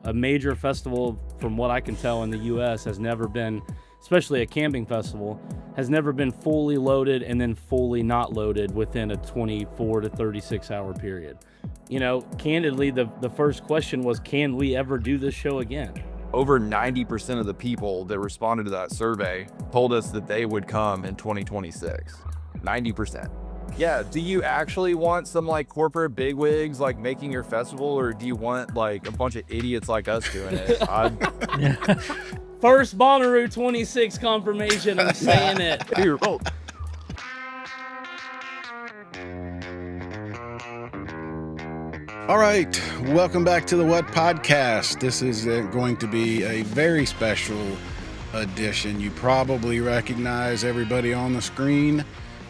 a major festival, from what I can tell in the U.S., has never been, especially a camping festival, has never been fully loaded and then fully not loaded within a 24 to 36 hour period. You know, candidly, the first question was, can we ever do this show again? Over 90% of the people that responded to that survey told us that they would come in 2026. 90%. Yeah, do you actually want some like corporate bigwigs like making your festival, or do you want like a bunch of idiots like us doing it? First Bonnaroo 26 confirmation, I'm saying it. Here, oh. All right, welcome back to the What Podcast. This is going to be a very special edition. You probably recognize everybody on the screen,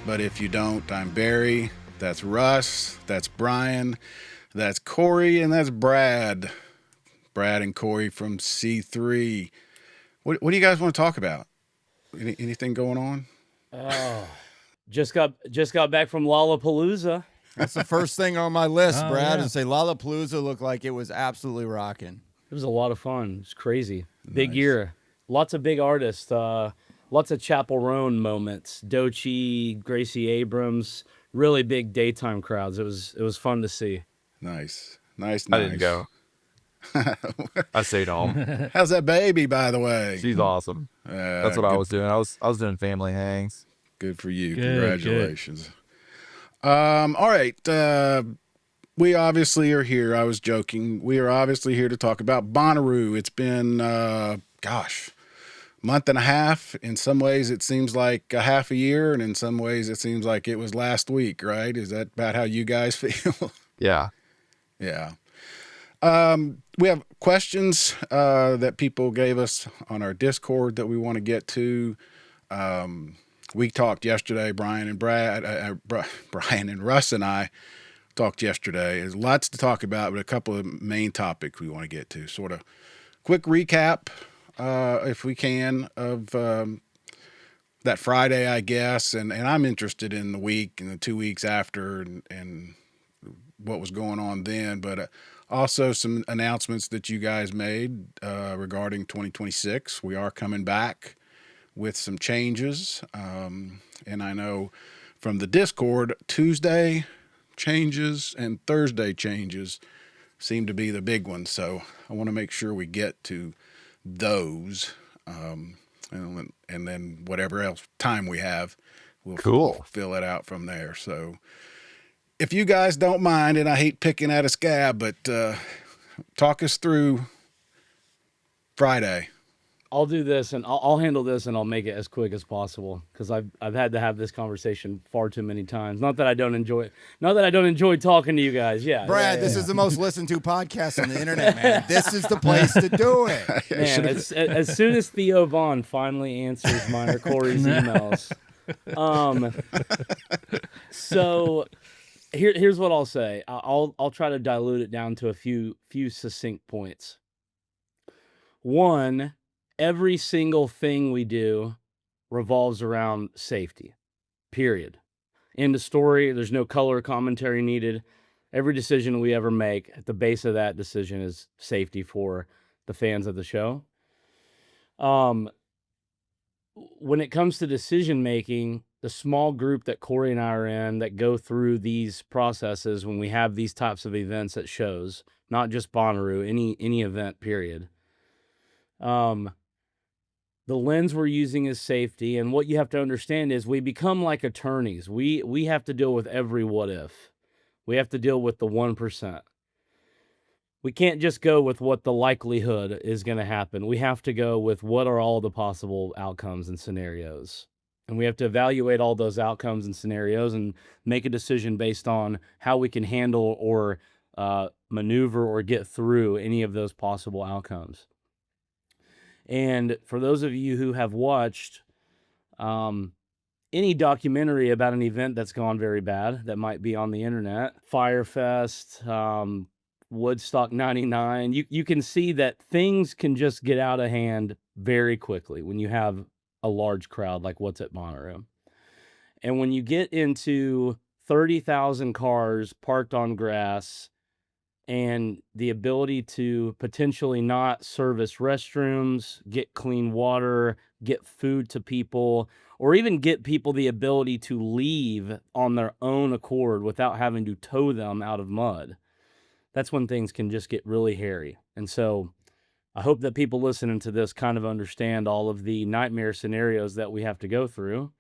but if you don't, I'm Barry, that's Russ, that's Brian, that's Cory, and that's Brad. Brad and Cory from C3. What do you guys want to talk about? Anything going on? Oh, just got back from Lollapalooza. That's the first thing on my list, Brad, yeah. and say Lollapalooza looked like it was absolutely rocking. It was a lot of fun. It's crazy. Big Nice. year. Lots of big artists. Lots of Chapel Roan moments. Doechii, Gracie Abrams. Really big daytime crowds. It was fun to see. Nice. I I didn't go. I stayed home. How's that baby, by the way? She's awesome. That's what I was doing. I was doing family hangs. Good for you. Good, Congratulations. All right. We obviously are here. I was joking. We are obviously here to talk about Bonnaroo. It's been, month and a half. In some ways, it seems like a half a year, and in some ways, it seems like it was last week, right? Is that about how you guys feel? Yeah. Yeah. We have questions that people gave us on our Discord that we want to get to. We talked yesterday, Brian and Russ and I talked yesterday. There's lots to talk about, but a couple of main topics we want to get to. Sort of quick recap, if we can, of that Friday, I guess. And I'm interested in the week and the 2 weeks after and what was going on then. But also some announcements that you guys made regarding 2026. We are coming back with some changes. And I know from the Discord, Tuesday changes and Thursday changes seem to be the big ones. So I want to make sure we get to those. And then whatever else time we have, we'll fill it out from there. So if you guys don't mind, and I hate picking at a scab, but talk us through Friday. I'll do this, and I'll handle this, and I'll make it as quick as possible, because I've had to have this conversation far too many times. Not that I don't enjoy talking to you guys. Yeah, Brad, this is the most listened to podcast on the internet, man. This is the place to do it. Man, as soon as Theo Vaughn finally answers mine or Cory's emails. So here's what I'll say. I'll try to dilute it down to a few succinct points. One, every single thing we do revolves around safety, period. End of story. There's no color commentary needed. Every decision we ever make, at the base of that decision is safety for the fans of the show. When it comes to decision making, the small group that Cory and I are in that go through these processes when we have these types of events at shows, not just Bonnaroo, any event, period. The lens we're using is safety, and what you have to understand is we become like attorneys. We have to deal with every what if. We have to deal with the 1%. We can't just go with what the likelihood is going to happen. We have to go with what are all the possible outcomes and scenarios. And we have to evaluate all those outcomes and scenarios and make a decision based on how we can handle or maneuver or get through any of those possible outcomes. And for those of you who have watched any documentary about an event that's gone very bad that might be on the internet, Firefest, Woodstock 99, you can see that things can just get out of hand very quickly when you have a large crowd like what's at Bonnaroo. And when you get into 30,000 cars parked on grass and the ability to potentially not service restrooms, get clean water, get food to people, or even get people the ability to leave on their own accord without having to tow them out of mud. That's when things can just get really hairy. And so I hope that people listening to this kind of understand all of the nightmare scenarios that we have to go through,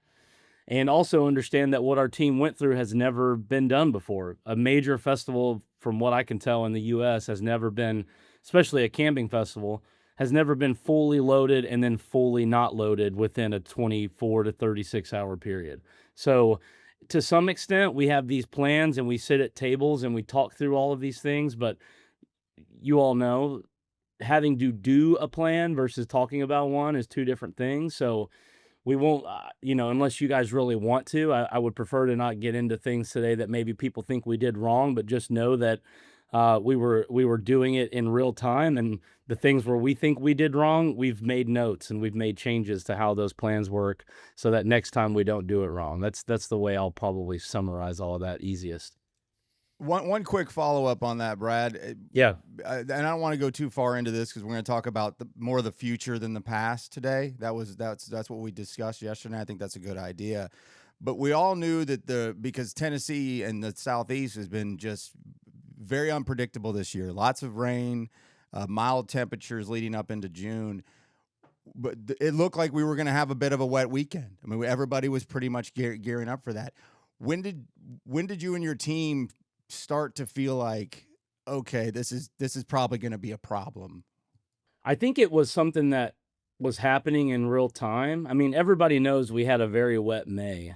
and also understand that what our team went through has never been done before. A major festival, from what I can tell in the US, has never been, especially a camping festival, has never been fully loaded and then fully not loaded within a 24 to 36 hour period. So to some extent, we have these plans and we sit at tables and we talk through all of these things, but you all know having to do a plan versus talking about one is two different things. So we won't, unless you guys really want to, I would prefer to not get into things today that maybe people think we did wrong, but just know that we were doing it in real time, and the things where we think we did wrong, we've made notes and we've made changes to how those plans work so that next time we don't do it wrong. That's the way I'll probably summarize all of that easiest. One quick follow up on that, Brad. Yeah. And I don't want to go too far into this because we're going to talk about more of the future than the past today. That's what we discussed yesterday. I think that's a good idea. But we all knew that because Tennessee and the Southeast has been just very unpredictable this year. Lots of rain, mild temperatures leading up into June. But it looked like we were going to have a bit of a wet weekend. I mean, everybody was pretty much gearing up for that. When did you and your team start to feel like, okay, this is probably going to be a problem? I think it was something that was happening in real time. I mean, everybody knows we had a very wet May.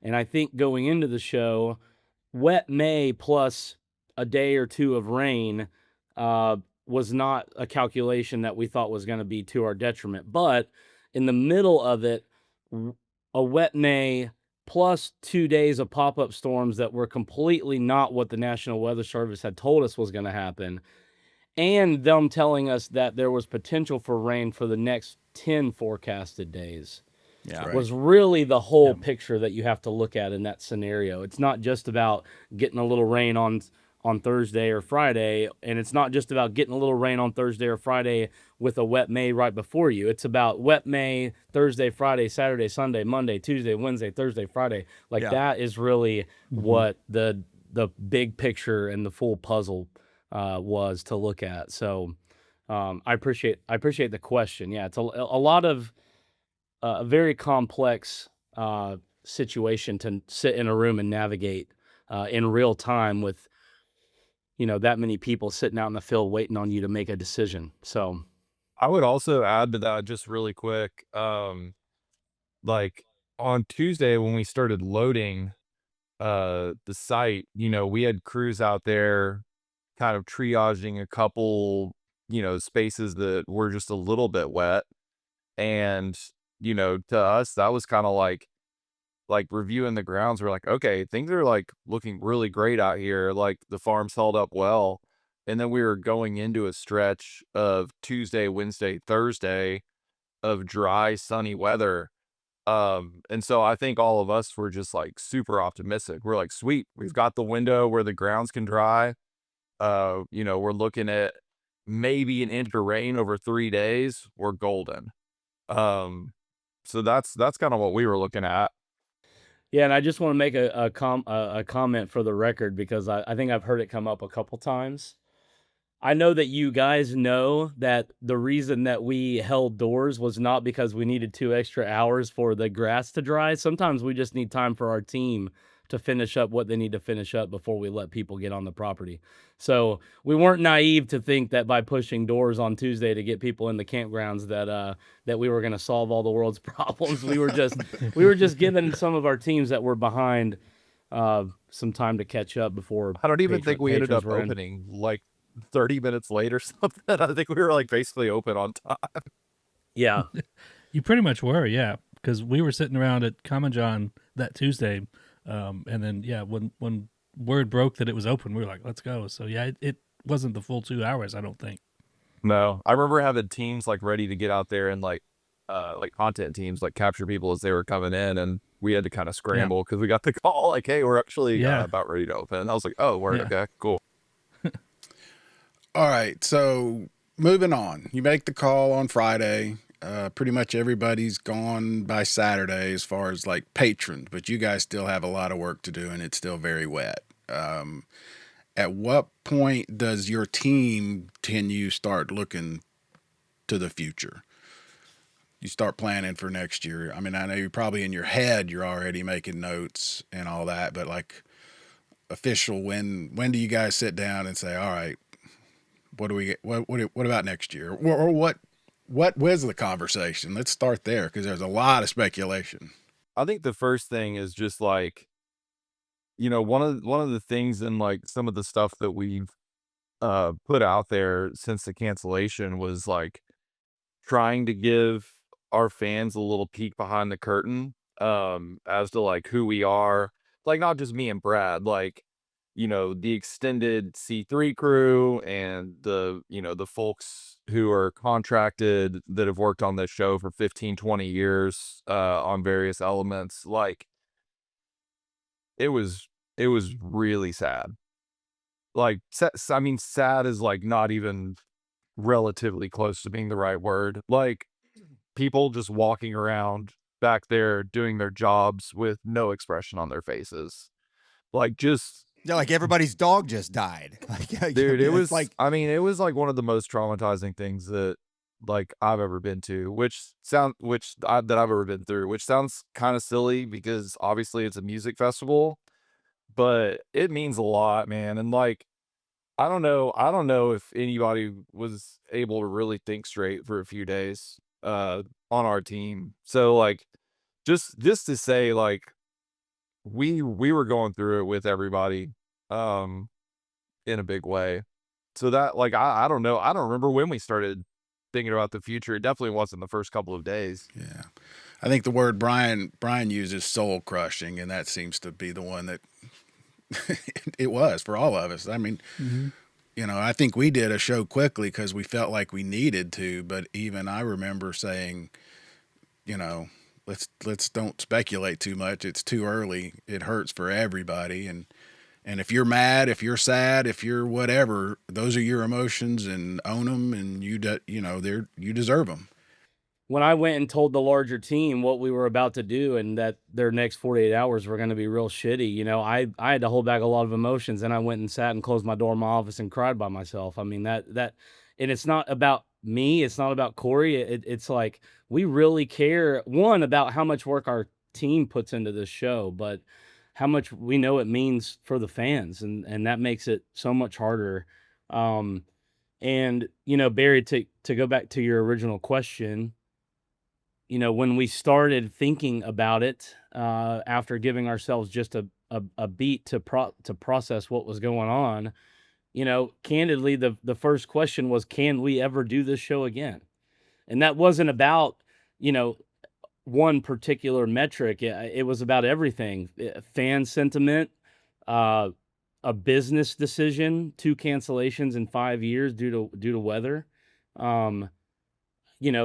And I think going into the show, wet May plus a day or two of rain was not a calculation that we thought was going to be to our detriment. But in the middle of it, a wet May plus 2 days of pop-up storms that were completely not what the National Weather Service had told us was going to happen, and them telling us that there was potential for rain for the next 10 forecasted days was really the whole picture that you have to look at in that scenario. It's not just about getting a little rain on Thursday or Friday, and it's not just about getting a little rain on Thursday or Friday with a wet May right before you. It's about wet May, Thursday, Friday, Saturday, Sunday, Monday, Tuesday, Wednesday, Thursday, Friday. That is really what the big picture and the full puzzle was to look at. So I appreciate the question. Yeah, it's a lot of a very complex situation to sit in a room and navigate in real time with that many people sitting out in the field waiting on you to make a decision. So I would also add to that just really quick. Like on Tuesday when we started loading the site, we had crews out there kind of triaging a couple, spaces that were just a little bit wet. And, to us, that was kind of like reviewing the grounds. We're like, okay, things are like looking really great out here. Like the farm's held up well. And then we were going into a stretch of Tuesday, Wednesday, Thursday of dry, sunny weather. And so I think all of us were just like super optimistic. We're like, sweet, we've got the window where the grounds can dry. We're looking at maybe an inch of rain over 3 days. We're golden. So that's kind of what we were looking at. Yeah, and I just want to make a comment for the record, because I think I've heard it come up a couple times. I know that you guys know that the reason that we held doors was not because we needed 2 extra hours for the grass to dry. Sometimes we just need time for our team to finish up what they need to finish up before we let people get on the property. So we weren't naive to think that by pushing doors on Tuesday to get people in the campgrounds that we were going to solve all the world's problems. We were just giving some of our teams that were behind some time to catch up before. I don't even think we ended up opening like 30 minutes late or something. I think we were like basically open on time. Yeah. You pretty much were, yeah, because we were sitting around at Common John that Tuesday, and then when word broke that it was open, we were like, let's go. So yeah, it wasn't the full 2 hours, I don't think. No, I remember having teams like ready to get out there and like content teams like capture people as they were coming in, and we had to kind of scramble because we got the call like, hey, we're actually about ready to open. And I was like, oh, we're okay, cool. All right, so moving on. You make the call on Friday. Pretty much everybody's gone by Saturday as far as like patrons, but you guys still have a lot of work to do and it's still very wet. At what point does your team can you start looking to the future? You start planning for next year. I mean, I know you're probably in your head, you're already making notes and all that, but like official, when do you guys sit down and say, all right, what do we get? What about next year? Or what was the conversation? Let's start there because there's a lot of speculation. I think the first thing is just like, one of the things in like some of the stuff that we've put out there since the cancellation was like trying to give our fans a little peek behind the curtain, as to like who we are. Like not just me and Brad, like, the extended C3 crew and the folks who are contracted that have worked on this show for 15, 20 years, on various elements. Like it was it was really sad. Like, I mean, sad is like not even relatively close to being the right word. Like people just walking around back there doing their jobs with no expression on their faces. Like just Yeah, like everybody's dog just died. Like, dude, it it's was like I mean, it was like one of the most traumatizing things that like I've ever been to, that I've ever been through, which sounds kind of silly because obviously it's a music festival, but it means a lot, man. And like I don't know if anybody was able to really think straight for a few days on our team. So like just to say like we were going through it with everybody um in a big way. So that like I don't know. I don't remember when we started thinking about the future. It definitely wasn't the first couple of days. Yeah, I think the word Brian uses soul crushing, and that seems to be the one that it was for all of us. I mean, Mm-hmm. I think we did a show quickly because we felt like we needed to, but even I remember saying, you know, let's don't speculate too much. It's too early. It hurts for everybody, and if you're mad, if you're sad, if you're whatever, those are your emotions, and own them, and you deserve them. When I went and told the larger team what we were about to do and that their next 48 hours were gonna be real shitty, I had to hold back a lot of emotions, and I went and sat and closed my door in my office and cried by myself. I mean, that and it's not about me, it's not about Corey, it's like, we really care, 1, about how much work our team puts into this show, but how much we know it means for the fans, and that makes it so much harder. Um, and, Barry, to go back to your original question, when we started thinking about it, after giving ourselves just a beat to process what was going on, candidly, the first question was, can we ever do this show again? And that wasn't about, you know, one particular metric. It was about everything. Fan sentiment, uh, a business decision, 2 cancellations in 5 years due to weather. Um,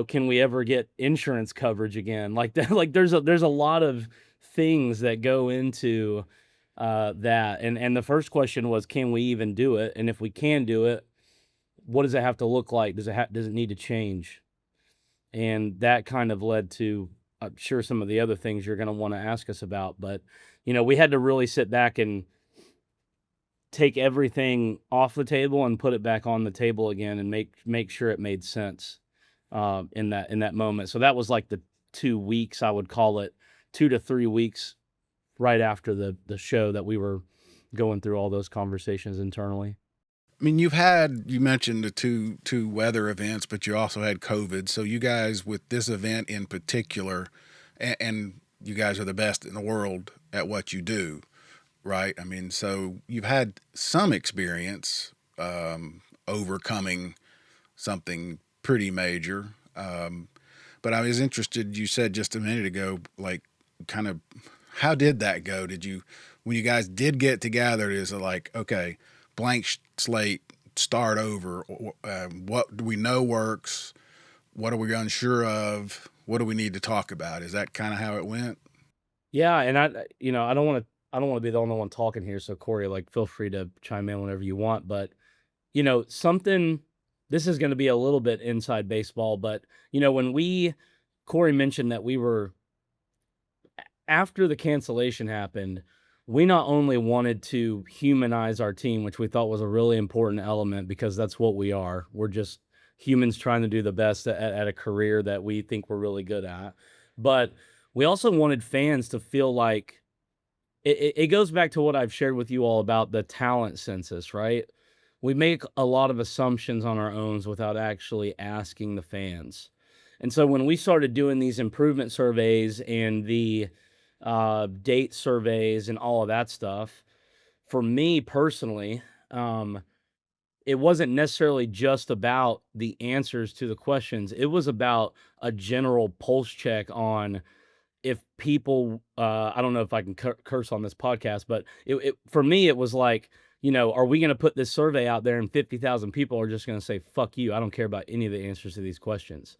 can we ever get insurance coverage again? Like that, like there's a lot of things that go into that. And the first question was, can we even do it? And if we can do it, what does it have to look like? Does it need to change? And that kind of led to, I'm sure, some of the other things you're going to want to ask us about. But we had to really sit back and take everything off the table and put it back on the table again and make sure it made sense in that moment. So that was like the 2 weeks, I would call it, 2 to 3 weeks right after the show, that we were going through all those conversations internally. I mean, you mentioned the two weather events, but you also had COVID. So you guys, with this event in particular, and you guys are the best in the world at what you do, right? I mean, so you've had some experience overcoming something pretty major. But I was interested. You said just a minute ago, like, kind of, how did that go? When you guys did get together, is it like, okay, blank slate, start over? What do we know works? What are we unsure of? What do we need to talk about? Is that kind of how it went? Yeah, and I don't want to be the only one talking here. So Corey, like, feel free to chime in whenever you want. But something, this is going to be a little bit inside baseball, but when Corey mentioned that we were, after the cancellation happened, we not only wanted to humanize our team, which we thought was a really important element because that's what we are. We're just humans trying to do the best at a career that we think we're really good at. But we also wanted fans to feel like it goes back to what I've shared with you all about the talent census, right? We make a lot of assumptions on our own without actually asking the fans. And so when we started doing these improvement surveys and the date surveys and all of that stuff, for me personally, it wasn't necessarily just about the answers to the questions. It was about a general pulse check on if people, I don't know if I can curse on this podcast, but for me, it was like, are we going to put this survey out there and 50,000 people are just going to say, fuck you, I don't care about any of the answers to these questions?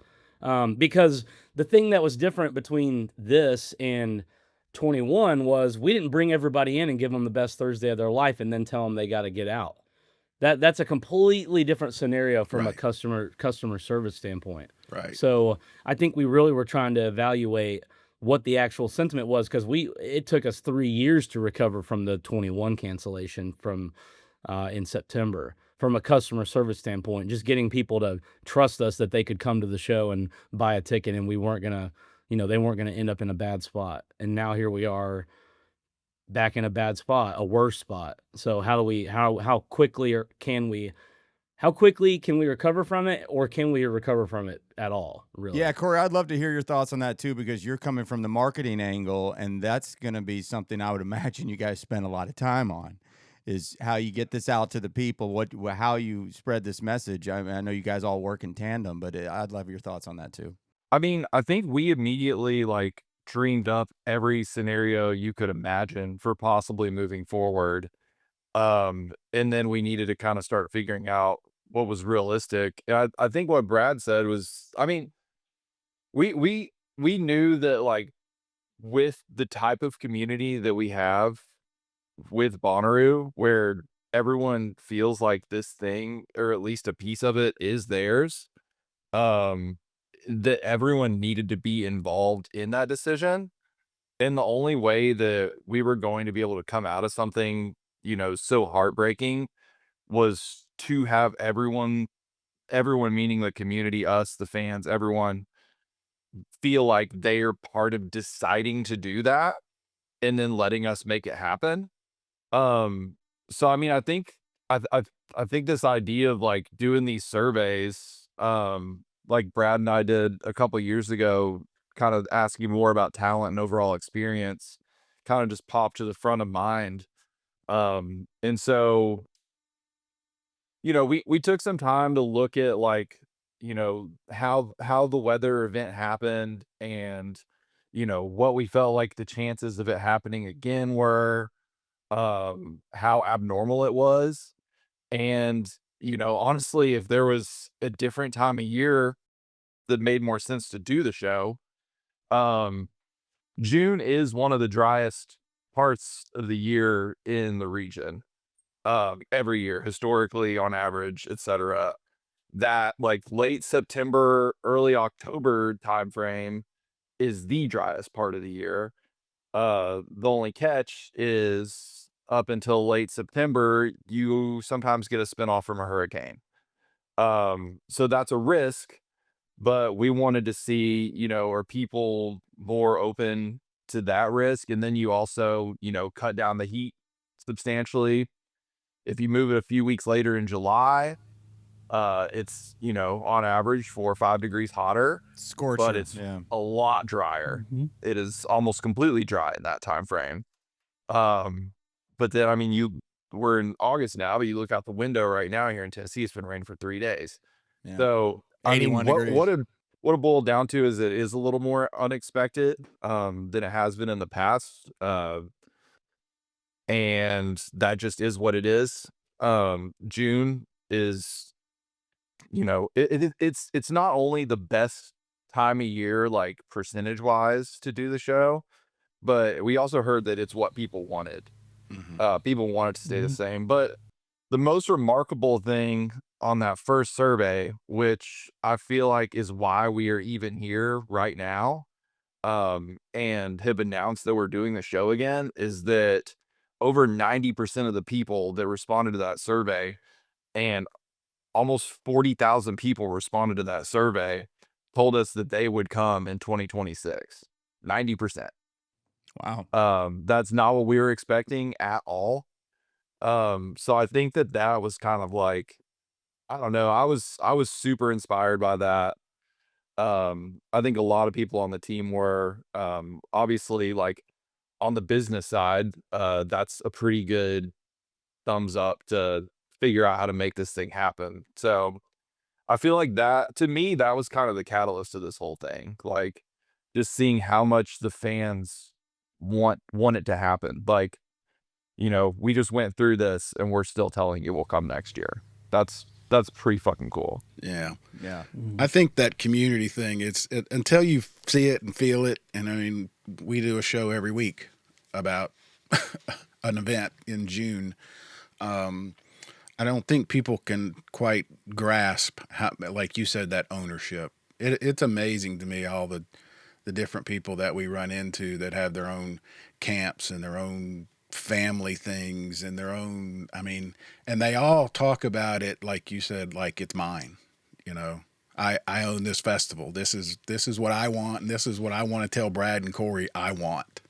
Because the thing that was different between this and 21 was we didn't bring everybody in and give them the best Thursday of their life and then tell them they got to get out. That's a completely different scenario from a Right. customer service standpoint. Right. So I think we really were trying to evaluate what the actual sentiment was, because it took us 3 years to recover from the 21 cancellation from in September. From a customer service standpoint, just getting people to trust us that they could come to the show and buy a ticket, and we weren't gonna, they weren't gonna end up in a bad spot. And now here we are, back in a bad spot, a worse spot. So how quickly can we recover from it, or can we recover from it at all, really? Yeah, Corey, I'd love to hear your thoughts on that too, because you're coming from the marketing angle, and that's going to be something I would imagine you guys spend a lot of time on, is how you get this out to the people, how you spread this message. I know you guys all work in tandem, but I'd love your thoughts on that too. I mean, I think we immediately like dreamed up every scenario you could imagine for possibly moving forward. And then we needed to kind of start figuring out what was realistic. And I think what Brad said was, I mean, we knew that like with the type of community that we have with Bonnaroo, where everyone feels like this thing, or at least a piece of it, is theirs, um, that everyone needed to be involved in that decision. And the only way that we were going to be able to come out of something, so heartbreaking, was to have everyone meaning the community, us, the fans, everyone feel like they're part of deciding to do that and then letting us make it happen. Um, so I mean, I think this idea of like doing these surveys, like Brad and I did a couple years ago, kind of asking more about talent and overall experience, kind of just popped to the front of mind. And so, we took some time to look at like, how the weather event happened, and, what we felt like the chances of it happening again were, how abnormal it was. And, honestly, if there was a different time of year that made more sense to do the show, um, June is one of the driest parts of the year in the region. Every year, historically, on average, etc. That like late September, early October timeframe is the driest part of the year. The only catch is up until late September, you sometimes get a spinoff from a hurricane. So that's a risk, but we wanted to see, are people more open to that risk? And then you also, cut down the heat substantially. If you move it a few weeks later in July, it's, on average 4 or 5 degrees hotter, but Scorcher, it's yeah. a lot drier. Hmm. It is almost completely dry in that time frame. Um, but then, I mean, we're in August now, but you look out the window right now here in Tennessee, it's been raining for 3 days. Yeah. So, I mean, 81 degrees. what it boiled down to is it is a little more unexpected, than it has been in the past. And that just is what it is. June is, it's not only the best time of year, like percentage wise, to do the show, but we also heard that it's what people wanted. Hmm. People wanted to stay the Hmm. same, but the most remarkable thing on that first survey, which I feel like is why we are even here right now, and have announced that we're doing the show again, is that over 90% of the people that responded to that survey, and almost 40,000 people responded to that survey, told us that they would come in 2026. 90%. Wow. That's not what we were expecting at all. So I think that that was kind of like, I don't know, I was super inspired by that. I think a lot of people on the team were, obviously, like, on the business side, that's a pretty good thumbs up to figure out how to make this thing happen. So I feel like that, to me, that was kind of the catalyst of this whole thing. Like, just seeing how much the fans want it to happen. Like, we just went through this and we're still telling you we'll come next year. That's pretty fucking cool. Yeah. Yeah. I think that community thing, until you see it and feel it. And I mean, we do a show every week about an event in June. I don't think people can quite grasp how, like you said, that ownership. It's amazing to me, all the different people that we run into that have their own camps and their own family things and their own, I mean, and they all talk about it, like you said, like it's mine. You know, I own this festival. This is what I want, and this is what I want to tell Brad and Cory I want.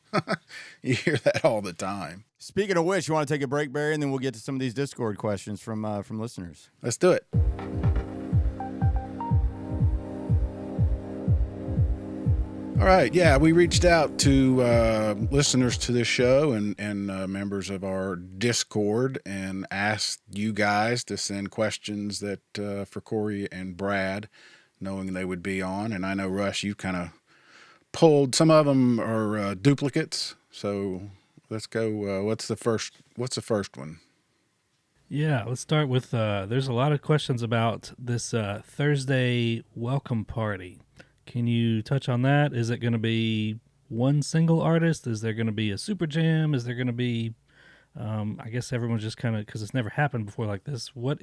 You hear that all the time. Speaking of which, you want to take a break, Barry, and then we'll get to some of these Discord questions from listeners. Let's do it. All right. Yeah, we reached out to listeners to this show and members of our Discord and asked you guys to send questions that for Cory and Brad, knowing they would be on. And I know, Russ, you kind of pulled, some of them are duplicates. So let's go. What's the first one? Yeah, let's start with there's a lot of questions about this Thursday welcome party. Can you touch on that? Is it going to be one single artist? Is there going to be a super jam? Is there going to be, I guess everyone's just kind of, because it's never happened before like this, what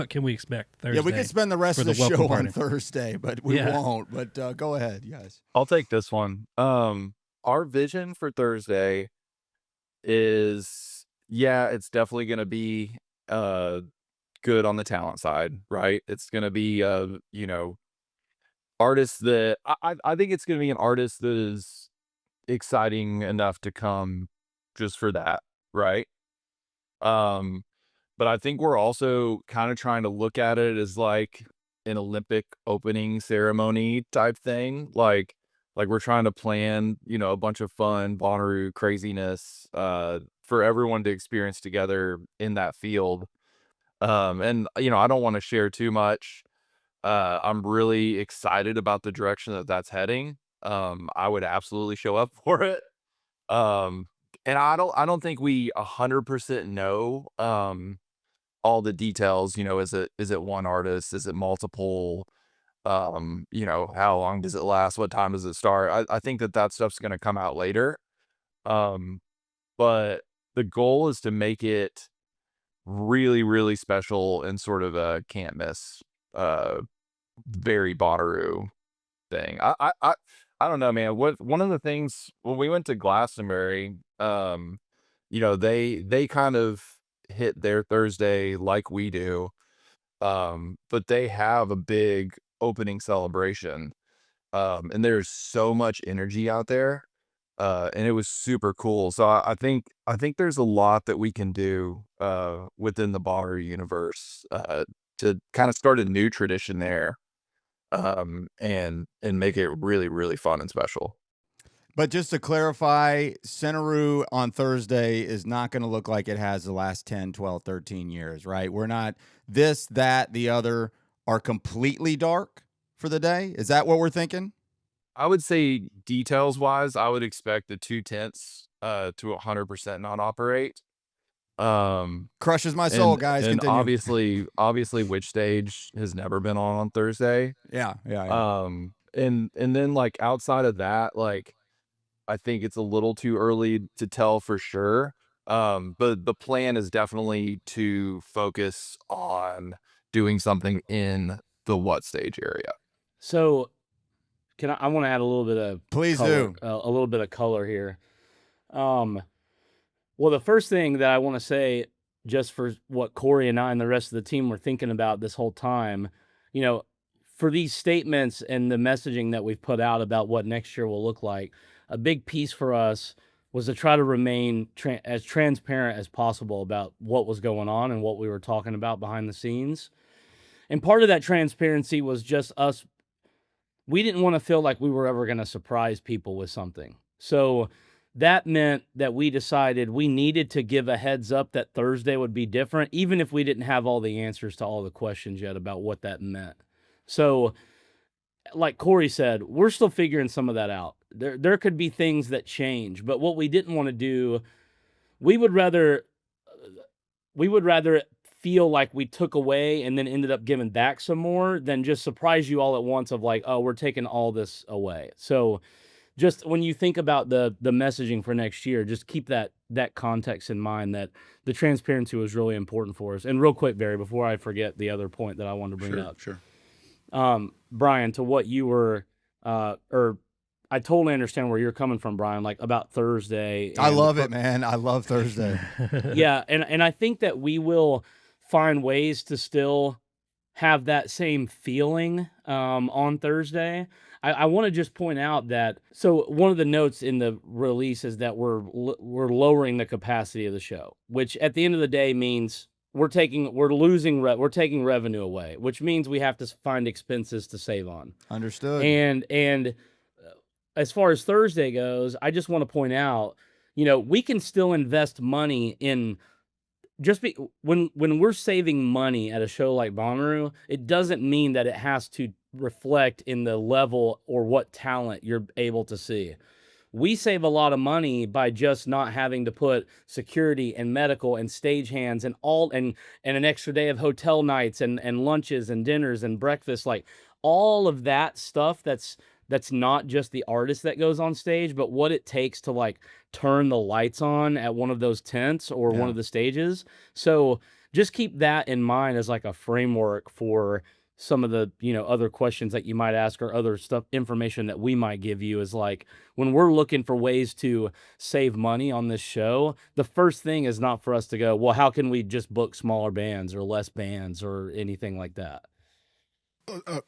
can we expect Thursday? Yeah, we could spend the rest of the welcome show party? on Thursday, but we won't. But go ahead, guys. I'll take this one. Our vision for Thursday is, yeah, it's definitely going to be good on the talent side, right? It's going to be artists that I think it's going to be an artist that is exciting enough to come just for that, right? But I think we're also kind of trying to look at it as like an Olympic opening ceremony type thing. Like we're trying to plan, a bunch of fun Bonnaroo craziness for everyone to experience together in that field. And I don't want to share too much. I'm really excited about the direction that that's heading. I would absolutely show up for it. And I don't think we 100% know all the details. Is it one artist? Is it multiple? How long does it last? What time does it start? I think that stuff's going to come out later. But the goal is to make it really, really special and sort of a can't miss, very Bonnaroo thing. I don't know, man. One of the things when we went to Glastonbury, they kind of hit their Thursday like we do, but they have a big opening celebration, and there's so much energy out there, and it was super cool. So I think there's a lot that we can do within the Bonnaroo universe to kind of start a new tradition there, and make it really, really fun and special. But just to clarify, Outeroo on Thursday is not going to look like it has the last 10, 12, 13 years, right? We're not this, that, the other are completely dark for the day. Is that what we're thinking? I would say details wise, I would expect the 2/10 to 100% not operate. Crushes my soul, guys. And Continue. obviously which stage has never been on Thursday. Yeah. And then like outside of that, like I think it's a little too early to tell for sure. But the plan is definitely to focus on doing something in the what stage area. So I want to add a little bit of Please color, do. a little bit of color here. Well, the first thing that I want to say, just for what Cory and I and the rest of the team were thinking about this whole time, you know, for these statements and the messaging that we've put out about what next year will look like, a big piece for us was to try to remain as transparent as possible about what was going on and what we were talking about behind the scenes. And part of that transparency was just us. We didn't want to feel like we were ever going to surprise people with something. So that meant that we decided we needed to give a heads up that Thursday would be different, even if we didn't have all the answers to all the questions yet about what that meant. So, like Cory said, we're still figuring some of that out. There could be things that change, but what we didn't want to do, we would rather feel like we took away and then ended up giving back some more than just surprise you all at once of like, oh, we're taking all this away. So just when you think about the messaging for next year, just keep that context in mind, that the transparency was really important for us. And real quick, Barry, before I forget the other point that I wanted to bring up. Sure. Brian, to what you were or I totally understand where you're coming from, Brian, like about Thursday. I love it, man. I love Thursday. Yeah, and I think that we will find ways to still have that same feeling on Thursday. I want to just point out that, so one of the notes in the release is that we're lowering the capacity of the show, which at the end of the day means we're taking revenue away, which means we have to find expenses to save on. Understood. And as far as Thursday goes, I just want to point out, we can still invest money in when we're saving money at a show like Bonnaroo, it doesn't mean that it has to reflect in the level or what talent you're able to see. We save a lot of money by just not having to put security and medical and stagehands and an extra day of hotel nights and lunches and dinners and breakfast, like all of that stuff that's not just the artist that goes on stage, but what it takes to like turn the lights on at one of those tents or one of the stages. So just keep that in mind as like a framework for some of the, other questions that you might ask or other information that we might give you, is like, when we're looking for ways to save money on this show, the first thing is not for us to go, well, how can we just book smaller bands or less bands or anything like that?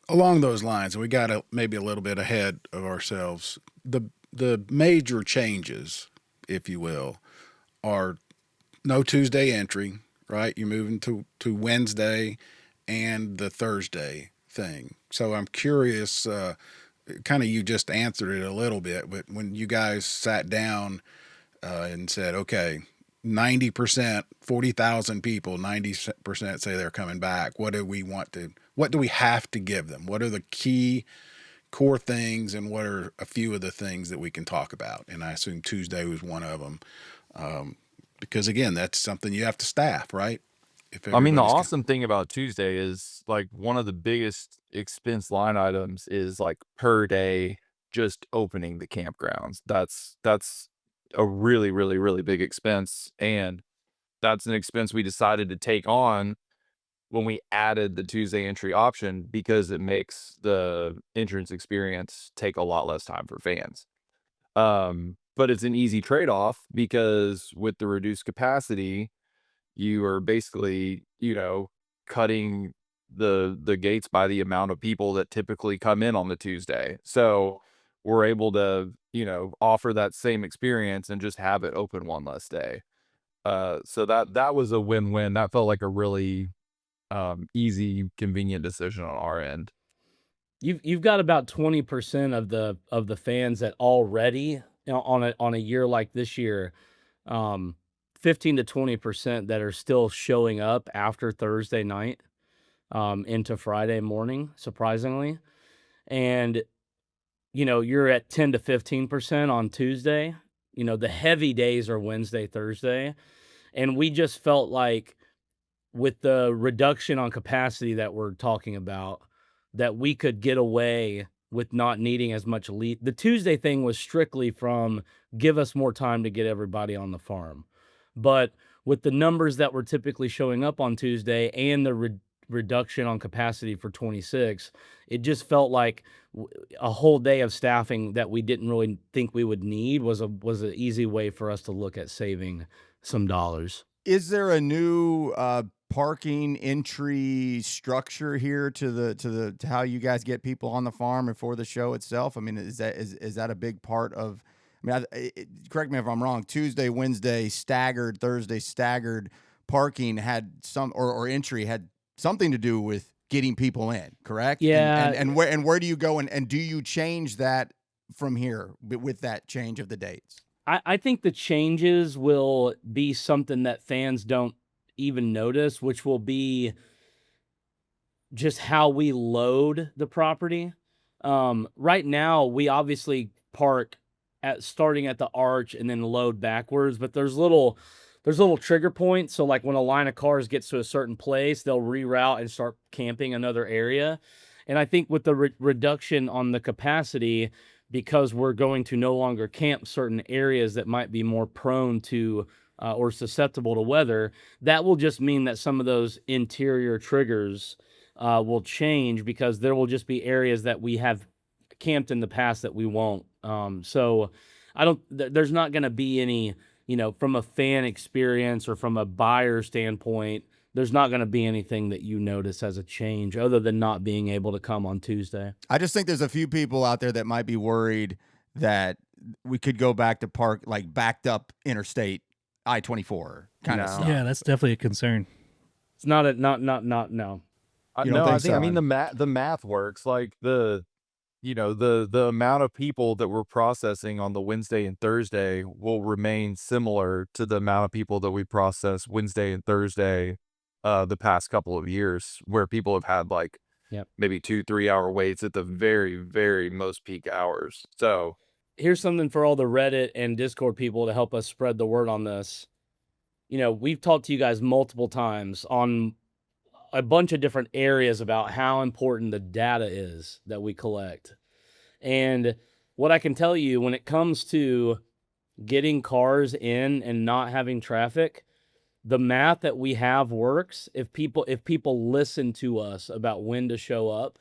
Along those lines, we got maybe a little bit ahead of ourselves. The major changes, if you will, are no Tuesday entry, right? You're moving to Wednesday, and the Thursday thing. So I'm curious, kind of, you just answered it a little bit, but when you guys sat down and said, okay, 90%, 40,000 people, 90% say they're coming back. What do we have to give them? What are the key core things, and what are a few of the things that we can talk about? And I assume Tuesday was one of them. Because again, that's something you have to staff, right? I mean, the awesome thing about Tuesday is like one of the biggest expense line items is like per day just opening the campgrounds. That's a really, really, really big expense. And that's an expense we decided to take on when we added the Tuesday entry option, because it makes the entrance experience take a lot less time for fans. But it's an easy trade-off, because with the reduced capacity, you are basically, cutting the gates by the amount of people that typically come in on the Tuesday. So we're able to, offer that same experience and just have it open one less day. So that was a win-win. That felt like a really easy, convenient decision on our end. You've got about 20% of the fans that already, on a year like this year, 15 to 20% that are still showing up after Thursday night into Friday morning, surprisingly. And you're at 10 to 15% on Tuesday. The heavy days are Wednesday, Thursday. And we just felt like, with the reduction on capacity that we're talking about, that we could get away with not needing as much lead. The Tuesday thing was strictly from give us more time to get everybody on the farm. But with the numbers that were typically showing up on Tuesday and the reduction on capacity for 26, it just felt like a whole day of staffing that we didn't really think we would need was an easy way for us to look at saving some dollars. Is there a new parking entry structure here to how you guys get people on the farm and for the show itself? I mean, is that a big part of? I mean, correct me if I'm wrong. Tuesday, Wednesday staggered, Thursday staggered parking had some or entry had something to do with getting people in, correct? Yeah. And where do you go and do you change that from here with that change of the dates? I think the changes will be something that fans don't even notice, which will be just how we load the property. Right now, we obviously park at starting at the arch and then load backwards, but there's little trigger points. So like when a line of cars gets to a certain place, they'll reroute and start camping another area. And I think with the reduction on the capacity, because we're going to no longer camp certain areas that might be more prone to or susceptible to weather, that will just mean that some of those interior triggers will change because there will just be areas that we have camped in the past that we won't. So I don't, there's not going to be any, from a fan experience or from a buyer standpoint, there's not going to be anything that you notice as a change other than not being able to come on Tuesday. I just think there's a few people out there that might be worried that we could go back to park like backed up interstate I-24 kind of stuff. Yeah, that's definitely a concern. It's not no. You don't No, think I think so? I mean the math works. Like the amount of people that we're processing on the Wednesday and Thursday will remain similar to the amount of people that we process Wednesday and Thursday the past couple of years, where people have had like Yep. maybe 2-3 hour waits at the very, very most peak hours. So Here's something for all the Reddit and Discord people to help us spread the word on this. We've talked to you guys multiple times on a bunch of different areas about how important the data is that we collect. And what I can tell you when it comes to getting cars in and not having traffic, the math that we have works if people listen to us about when to show up.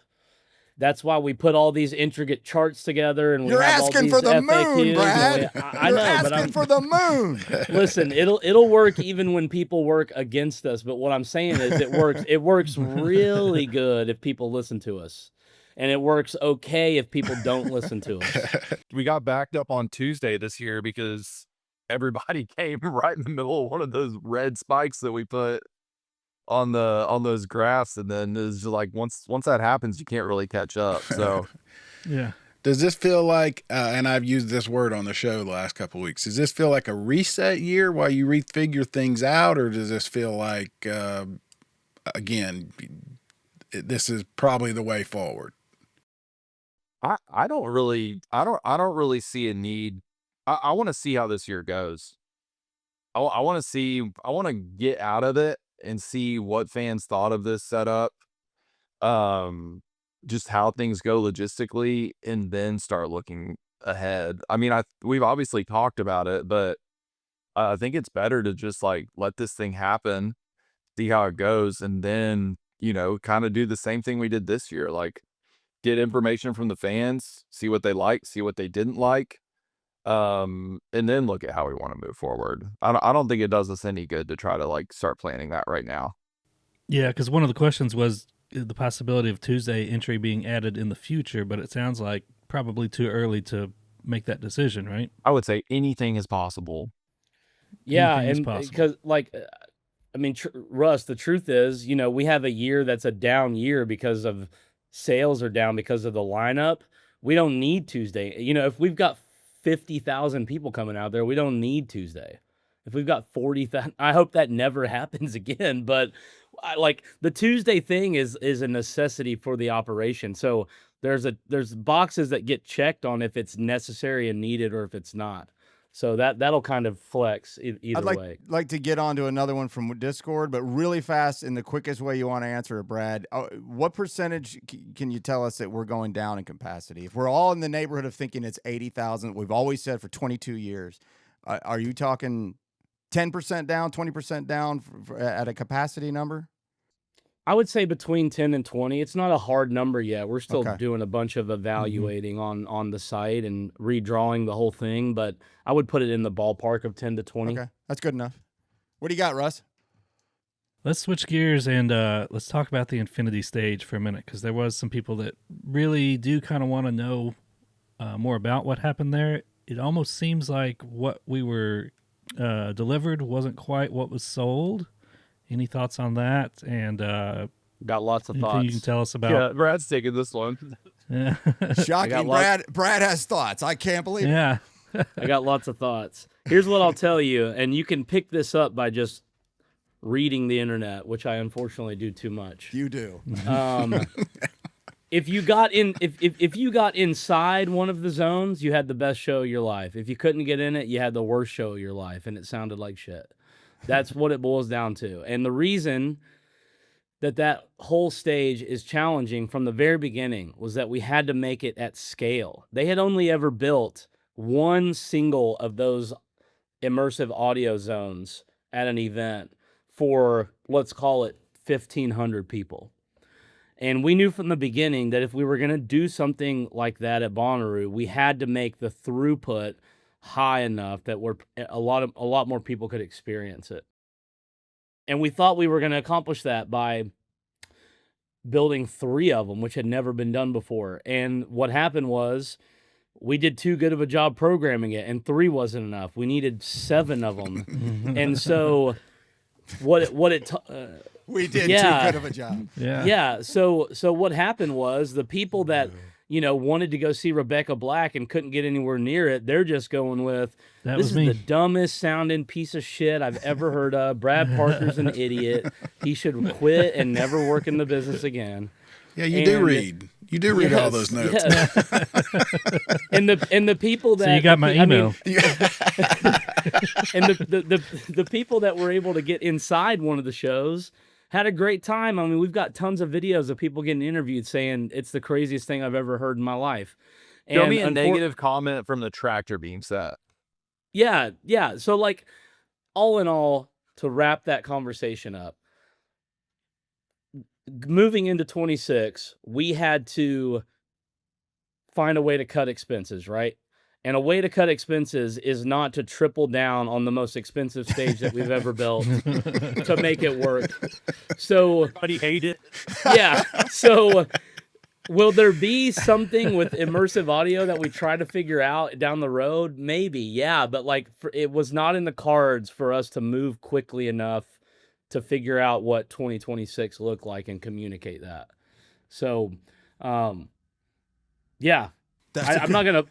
That's why we put all these intricate charts together, and we You're have all asking these for the FAQs, moon, and Brad. I You're know, but asking for the moon. listen, it'll work even when people work against us. But what I'm saying is, it works really good if people listen to us, and it works okay if people don't listen to us. we got backed up on Tuesday this year because everybody came right in the middle of one of those red spikes that we put on those graphs, and then it's like once that happens, you can't really catch up. So Yeah. Does this feel like, and I've used this word on the show the last couple of weeks, does this feel like a reset year while you refigure things out, or does this feel like, again, this is probably the way forward? I don't really see a need. I want to see how this year goes. I want to get out of it and see what fans thought of this setup. Just how things go logistically, and then start looking ahead. I mean, we've obviously talked about it, but I think it's better to just like let this thing happen, see how it goes, and then, kind of do the same thing we did this year. Like get information from the fans, see what they like, see what they didn't like. And then look at how we want to move forward. I don't think it does us any good to try to like start planning that right now. Yeah, because one of the questions was the possibility of Tuesday entry being added in the future, but it sounds like probably too early to make that decision, right? I would say anything is possible. Yeah, Anything is and possible. because Russ, the truth is, we have a year that's a down year because of sales are down because of the lineup. We don't need Tuesday. If we've got 50,000 people coming out there, we don't need Tuesday. If we've got 40,000, I hope that never happens again. But the Tuesday thing is a necessity for the operation. So there's boxes that get checked on if it's necessary and needed or if it's not. So that'll kind of flex either way. I'd like to get on to another one from Discord, but really fast in the quickest way you want to answer it, Brad. What percentage can you tell us that we're going down in capacity? If we're all in the neighborhood of thinking it's 80,000, we've always said for 22 years, are you talking 10% down, 20% down at a capacity number? I would say between 10 and 20. It's not a hard number yet. We're still Okay. doing a bunch of evaluating on the site and redrawing the whole thing, but I would put it in the ballpark of 10 to 20. Okay, that's good enough. What do you got, Russ? Let's switch gears and let's talk about the Infinity stage for a minute, because there was some people that really do kind of want to know more about what happened there. It almost seems like what we were delivered wasn't quite what was sold. Any thoughts on that? And Got lots of anything thoughts. you can tell us about? Yeah, Brad's taking this one. Yeah. Shocking, Brad has thoughts. I can't believe it. Yeah. I got lots of thoughts. Here's what I'll tell you, and you can pick this up by just reading the internet, which I unfortunately do too much. You do. If you got inside one of the zones, you had the best show of your life. If you couldn't get in it, you had the worst show of your life, and it sounded like shit. That's what it boils down to. And the reason that whole stage is challenging from the very beginning was that we had to make it at scale. They had only ever built one single of those immersive audio zones at an event for, let's call it 1,500 people. And we knew from the beginning that if we were going to do something like that at Bonnaroo, we had to make the throughput high enough that a lot more people could experience it. And we thought we were going to accomplish that by building 3 of them, which had never been done before. And what happened was we did too good of a job programming it, and 3 wasn't enough. We needed 7 of them. And so we did too good of a job. Yeah. So what happened was the people that wanted to go see Rebecca Black and couldn't get anywhere near it, they're just going with, this is the dumbest sounding piece of shit I've ever heard of. Brad Parker's an idiot. He should quit and never work in the business again. Yeah, you do read. You do read all those notes. Yes. and the people that, so you got my email. And the people that were able to get inside one of the shows had a great time. I mean, we've got tons of videos of people getting interviewed saying it's the craziest thing I've ever heard in my life. Show me a negative comment from the tractor being set. Yeah. So, like, all in all, to wrap that conversation up, moving into 26, we had to find a way to cut expenses, right? And a way to cut expenses is not to triple down on the most expensive stage that we've ever built to make it work. So Everybody hate it. Yeah. So will there be something with immersive audio that we try to figure out down the road? Maybe, yeah. But it was not in the cards for us to move quickly enough to figure out what 2026 looked like and communicate that. So, yeah. I'm not gonna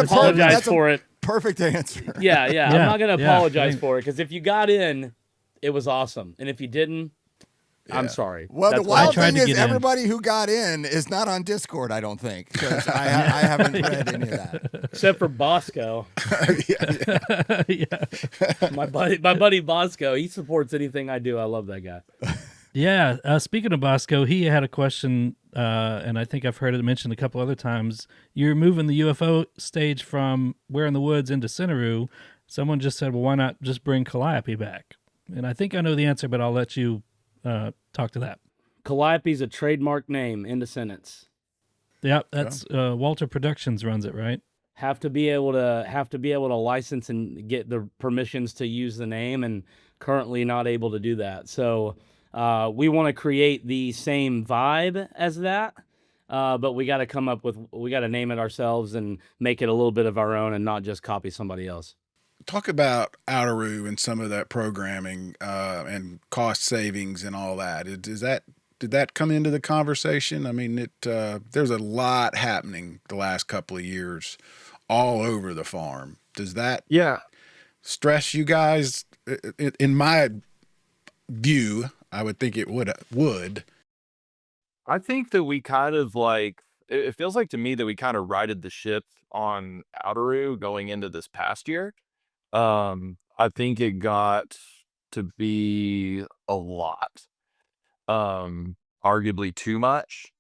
apologize for it. Perfect answer. Yeah. I'm not gonna apologize for it, because if you got in, it was awesome, and if you didn't, I'm sorry. Well, the wild thing is everybody who got in is not on Discord, I don't think, because I haven't read any of that. Except for Bosco. My buddy Bosco, he supports anything I do. I love that guy. Yeah. Speaking of Bosco, he had a question, and I think I've heard it mentioned a couple other times. You're moving the UFO stage from We're in the Woods into Outeroo. Someone just said, well, why not just bring Kalliope back? And I think I know the answer, but I'll let you talk to that. Kalliope's a trademark name. End of sentence. Yeah, that's Walter Productions runs it, right? Have to be able to license and get the permissions to use the name, and currently not able to do that. So we want to create the same vibe as that, but we got to name it ourselves and make it a little bit of our own and not just copy somebody else. Talk about Outeroo and some of that programming and cost savings and all that. Did that come into the conversation? I mean, there's a lot happening the last couple of years all over the farm. Does that stress you guys? In my view, I would think it would. I think that we kind of it feels like to me that we kind of righted the ship on Outeroo going into this past year. I think it got to be a lot, arguably too much.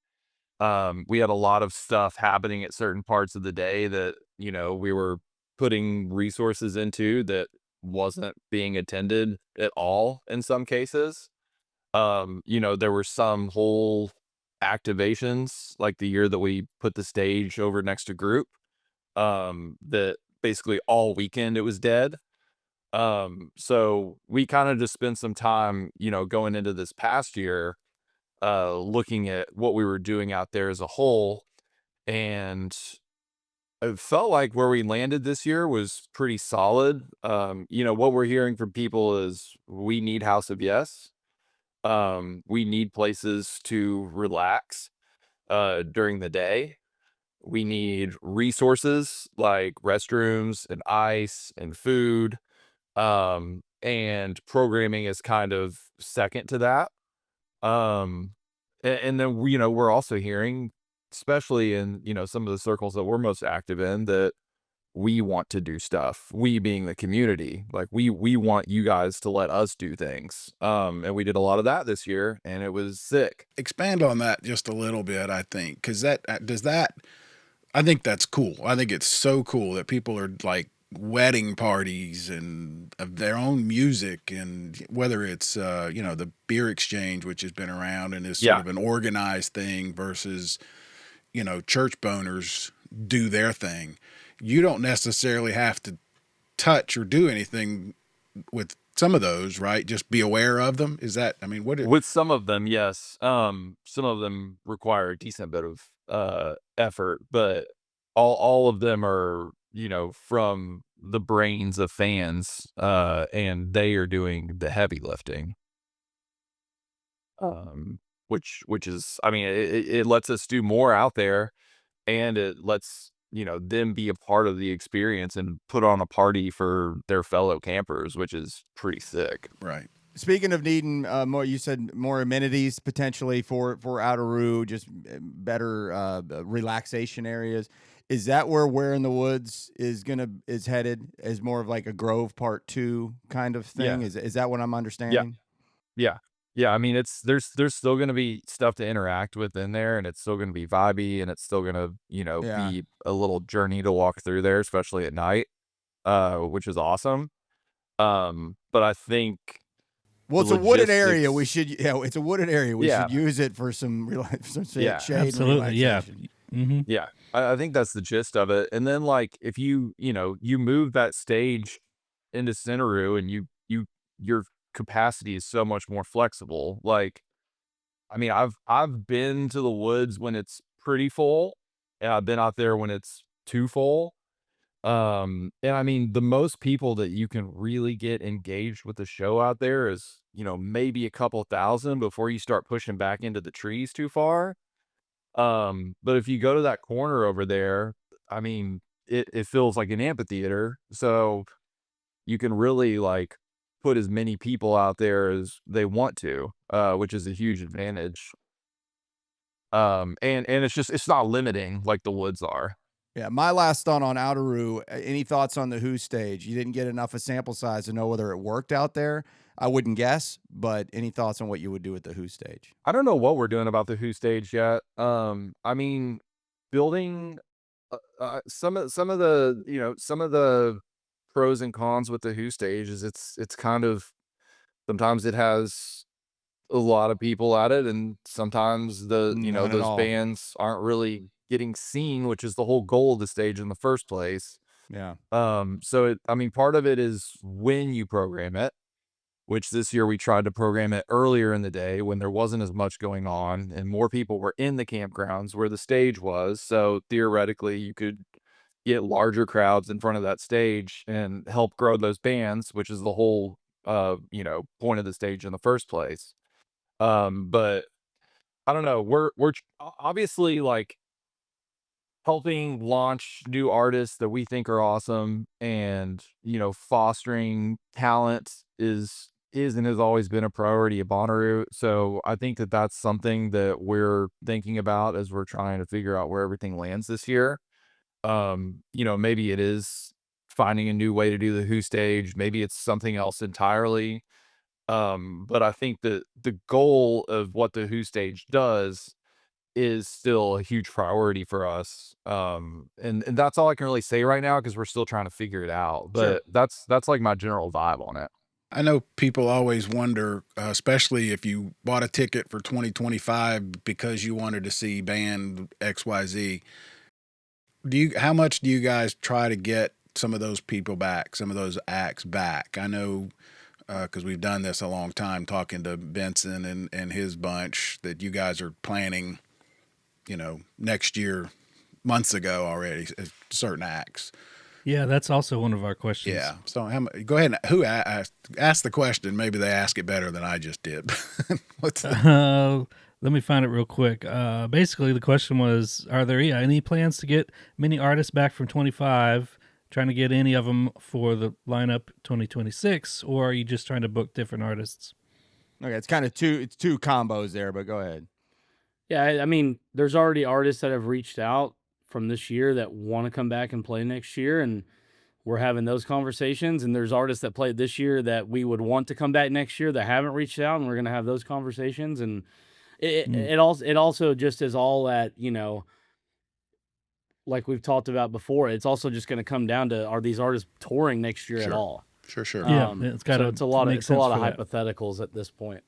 We had a lot of stuff happening at certain parts of the day that, we were putting resources into that wasn't being attended at all in some cases. There were some whole activations, like the year that we put the stage over next to group, that basically all weekend it was dead. So we kind of just spent some time, going into this past year, looking at what we were doing out there as a whole. And it felt like where we landed this year was pretty solid. What we're hearing from people is we need House of Yes. We need places to relax during the day. We need resources like restrooms and ice and food. And programming is kind of second to that. And then we're also hearing, especially in some of the circles that we're most active in, that we want to do stuff. We being the community, like we want you guys to let us do things. And we did a lot of that this year, and it was sick. Expand on that just a little bit, I think, because that does that. I think that's cool. I think it's so cool that people are like wedding parties and of their own music, and whether it's the beer exchange, which has been around and is sort Yeah. of an organized thing, versus church boners do their thing. You don't necessarily have to touch or do anything with some of those, right? Just be aware of them. Is that, I mean, what it, With some of them, yes. Some of them require a decent bit of effort, but all of them are, from the brains of fans, and they are doing the heavy lifting. Which is, I mean, it lets us do more out there, and it lets, them be a part of the experience and put on a party for their fellow campers, which is pretty sick. right? Speaking of needing more, you said more amenities potentially for Outeroo, just better relaxation areas. Is that where in the Woods is headed? Is more of like a Grove Part 2 kind of thing? Yeah. Is that what I'm Yeah. understanding? Yeah. Yeah, I mean, there's still gonna be stuff to interact with in there, and it's still gonna be vibey, and it's still gonna, Yeah. be a little journey to walk through there, especially at night, which is awesome. But I think Well, the it's a wooded area. We logistics. should, yeah, it's a wooded area. We Yeah. should use it for some some Yeah. shade and Absolutely, yeah. relaxation. Hmm. Yeah. I think that's the gist of it. And then, like, if you move that stage into Centeroo, and your capacity is so much more flexible. Like, I mean, I've been to the woods when it's pretty full, and I've been out there when it's too full. And I mean, the most people that you can really get engaged with the show out there is, maybe a couple thousand before you start pushing back into the trees too far. But if you go to that corner over there, I mean, it feels like an amphitheater. So you can really, like, put as many people out there as they want to, which is a huge advantage. And it's not limiting like the woods are. Yeah, my last thought on Outeroo. Any thoughts on the Who stage? You didn't get enough of sample size to know whether it worked out there. I wouldn't guess, but any thoughts on what you would do with the Who stage? I don't know what we're doing about the Who stage yet. I mean, building some of the pros and cons with the Who stage is it's kind of, sometimes it has a lot of people at it, and sometimes None at those all. bands aren't really getting seen, which is the whole goal of the stage in the first place. Yeah. So I mean, part of it is when you program it, which this year we tried to program it earlier in the day when there wasn't as much going on and more people were in the campgrounds where the stage was. So theoretically, you could get larger crowds in front of that stage and help grow those bands, which is the whole point of the stage in the first place. But I don't know. Obviously, like, helping launch new artists that we think are awesome, and fostering talent is and has always been a priority at Bonnaroo. So I think that that's something that we're thinking about as we're trying to figure out where everything lands this year. Maybe it is finding a new way to do the Who stage, maybe it's something else entirely. But I think that the goal of what the Who stage does is still a huge priority for us. And that's all I can really say right now because we're still trying to figure it out. But that's like my general vibe on it. I know people always wonder, especially if you bought a ticket for 2025 because you wanted to see band XYZ. How much do you guys try to get some of those people back, some of those acts back? I know because we've done this a long time, talking to Benson and his bunch, that you guys are planning, next year, months ago already, certain acts. Yeah, that's also one of our questions. Yeah. So go ahead. Who asked the question? Maybe they ask it better than I just did. Let me find it real quick. Basically, the question was, are there any plans to get many artists back from 25, trying to get any of them for the lineup 2026, or are you just trying to book different artists? Okay, it's kind of two combos there, but go ahead. Yeah, I mean, there's already artists that have reached out from this year that want to come back and play next year, and we're having those conversations. And there's artists that played this year that we would want to come back next year that haven't reached out, and we're going to have those conversations. And it also just is all at, like we've talked about before, it's also just going to come down to, are these artists touring next year at all? Sure. Yeah, it's got it's a lot of hypotheticals at this point.